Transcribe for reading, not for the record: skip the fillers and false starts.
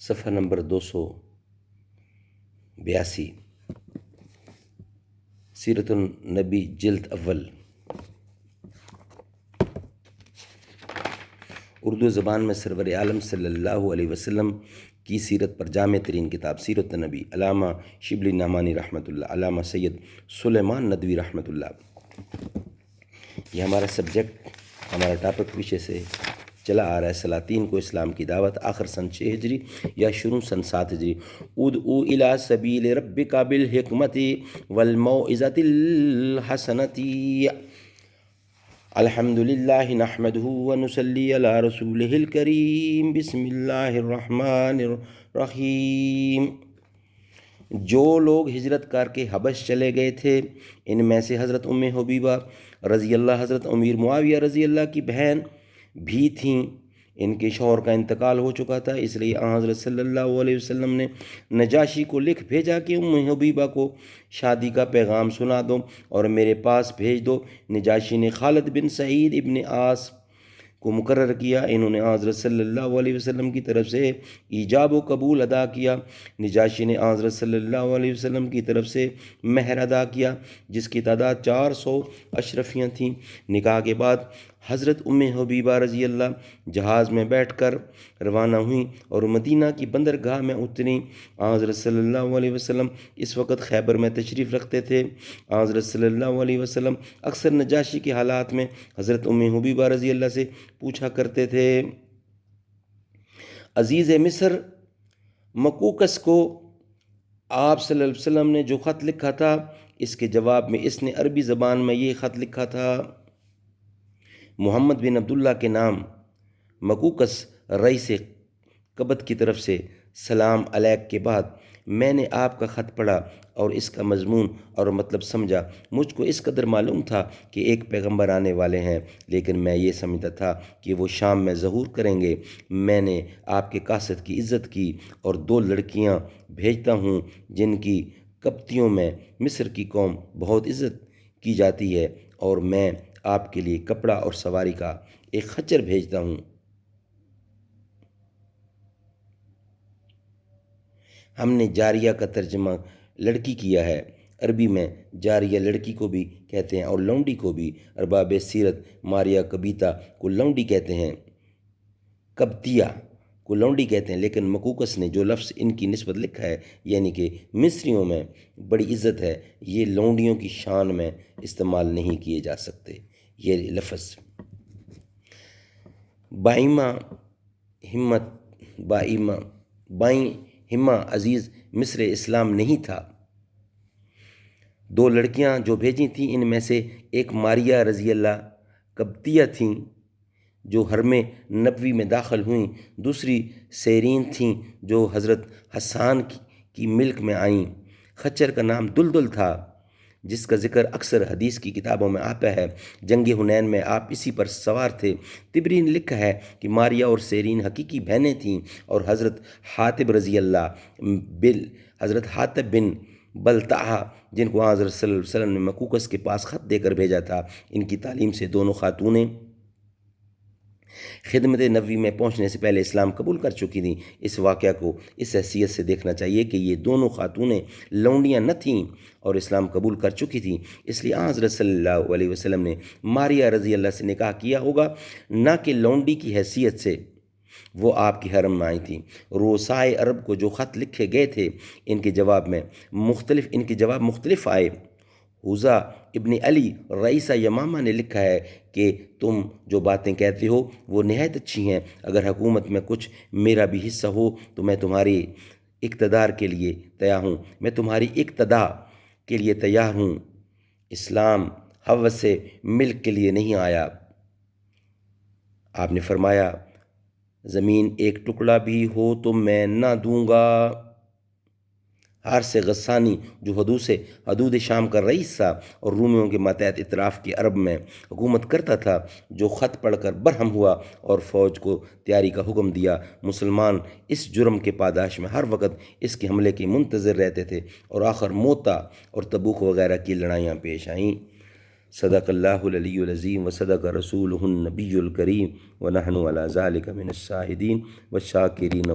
صفحہ نمبر 282، سیرت النبی جلد اول، اردو زبان میں سرور عالم صلی اللہ علیہ وسلم کی سیرت پر جامع ترین کتاب سیرت النبی، علامہ شبلی نعمانی رحمۃ اللہ، علامہ سید سلیمان ندوی رحمۃ اللہ۔ یہ ہمارا سبجیکٹ، ہمارا ٹاپک پیچھے سے چلا آ رہا ہے، سلاطین کو اسلام کی دعوت، آخر سن 6 ہجری یا شروع سن 7 ہجری۔ ادعو الی سبیل ربک بالحکمت والموعظۃ الحسنۃ، الحمد للہ نحمدہ ونصلی علی رسولہ الکریم، بسم اللہ الرحمن الرحیم۔ جو لوگ ہجرت کر کے حبش چلے گئے تھے، ان میں سے حضرت ام حبیبہ رضی اللہ، حضرت امیر معاویہ رضی اللہ کی بہن بھی تھیں۔ ان کے شوہر کا انتقال ہو چکا تھا، اس لیے حضرت صلی اللہ علیہ وسلم نے نجاشی کو لکھ بھیجا کہ ام حبیبہ کو شادی کا پیغام سنا دو اور میرے پاس بھیج دو۔ نجاشی نے خالد بن سعید ابن عاص کو مقرر کیا، انہوں نے حضرت صلی اللہ علیہ وسلم کی طرف سے ایجاب و قبول ادا کیا۔ نجاشی نے حضرت صلی اللہ علیہ وسلم کی طرف سے مہر ادا کیا، جس کی تعداد 400 اشرفیاں تھیں۔ نکاح کے بعد حضرت ام حبیبہ رضی اللہ جہاز میں بیٹھ کر روانہ ہوئیں اور مدینہ کی بندرگاہ میں اتریں۔ حضرت صلی اللہ علیہ وسلم اس وقت خیبر میں تشریف رکھتے تھے۔ حضرت صلی اللہ علیہ وسلم اکثر نجاشی کے حالات میں حضرت ام حبیبہ رضی اللہ سے پوچھا کرتے تھے۔ عزیز مصر مقوقس کو آپ صلی اللہ علیہ وسلم نے جو خط لکھا تھا، اس کے جواب میں اس نے عربی زبان میں یہ خط لکھا تھا: محمد بن عبداللہ کے نام، مقوقس رئیس قبط کی طرف سے، سلام علیک کے بعد میں نے آپ کا خط پڑھا اور اس کا مضمون اور مطلب سمجھا۔ مجھ کو اس قدر معلوم تھا کہ ایک پیغمبر آنے والے ہیں، لیکن میں یہ سمجھتا تھا کہ وہ شام میں ظہور کریں گے۔ میں نے آپ کے قاصد کی عزت کی اور 2 لڑکیاں بھیجتا ہوں جن کی قبطیوں میں مصر کی قوم بہت عزت کی جاتی ہے، اور میں آپ کے لیے کپڑا اور سواری کا ایک خچر بھیجتا ہوں۔ ہم نے جاریہ کا ترجمہ لڑکی کیا ہے۔ عربی میں جاریہ لڑکی کو بھی کہتے ہیں اور لونڈی کو بھی۔ ارباب سیرت ماریہ کبیتا کو لونڈی کہتے ہیں، قبطیہ کو لونڈی کہتے ہیں، لیکن مقوقس نے جو لفظ ان کی نسبت لکھا ہے، یعنی کہ مصریوں میں بڑی عزت ہے، یہ لونڈیوں کی شان میں استعمال نہیں کیے جا سکتے۔ یہ لفظ بائیں ہمہ عزیز مصر اسلام نہیں تھا۔ 2 لڑکیاں جو بھیجی تھیں، ان میں سے ایک ماریہ رضی اللہ قبطیہ تھیں جو حرم نبوی میں داخل ہوئیں، دوسری سیرین تھیں جو حضرت حسان کی ملک میں آئیں۔ خچر کا نام دلدل تھا، جس کا ذکر اکثر حدیث کی کتابوں میں آتا ہے۔ جنگ حنین میں آپ اسی پر سوار تھے۔ طبری نے لکھا ہے کہ ماریہ اور سیرین حقیقی بہنیں تھیں، اور حضرت حاطب بن بلتعہ، جن کو حضرت صلی اللہ علیہ وسلم نے مقوقس کے پاس خط دے کر بھیجا تھا، ان کی تعلیم سے دونوں خاتونیں خدمت نبوی میں پہنچنے سے پہلے اسلام قبول کر چکی تھیں۔ اس واقعہ کو اس حیثیت سے دیکھنا چاہیے کہ یہ دونوں خاتونیں لونڈیاں نہ تھیں اور اسلام قبول کر چکی تھیں، اس لیے حضرت صلی اللہ علیہ وسلم نے ماریہ رضی اللہ سے نکاح کیا ہوگا، نہ کہ لونڈی کی حیثیت سے وہ آپ کی حرم میں آئی تھیں۔ روسائے عرب کو جو خط لکھے گئے تھے، ان کے جواب مختلف آئے۔ حوزہ ابن علی رئیسہ یمامہ نے لکھا ہے کہ تم جو باتیں کہتے ہو وہ نہایت اچھی ہیں، اگر حکومت میں کچھ میرا بھی حصہ ہو تو میں تمہاری اقتدار کے لیے تیار ہوں۔ اسلام حوث سے ملک کے لیے نہیں آیا۔ آپ نے فرمایا، زمین ایک ٹکڑا بھی ہو تو میں نہ دوں گا۔ حارث غسانی جو حدود شام کا رئیس تھا اور رومیوں کے ماتحت اطراف کے عرب میں حکومت کرتا تھا، جو خط پڑھ کر برہم ہوا اور فوج کو تیاری کا حکم دیا۔ مسلمان اس جرم کے پاداش میں ہر وقت اس کے حملے کے منتظر رہتے تھے، اور آخر موتا اور تبوک وغیرہ کی لڑائیاں پیش آئیں۔ صدق اللہ العلی العظیم و صدق رسولہ النبی الکریم و نحن علی ذالک من الشاہدین والشاکرین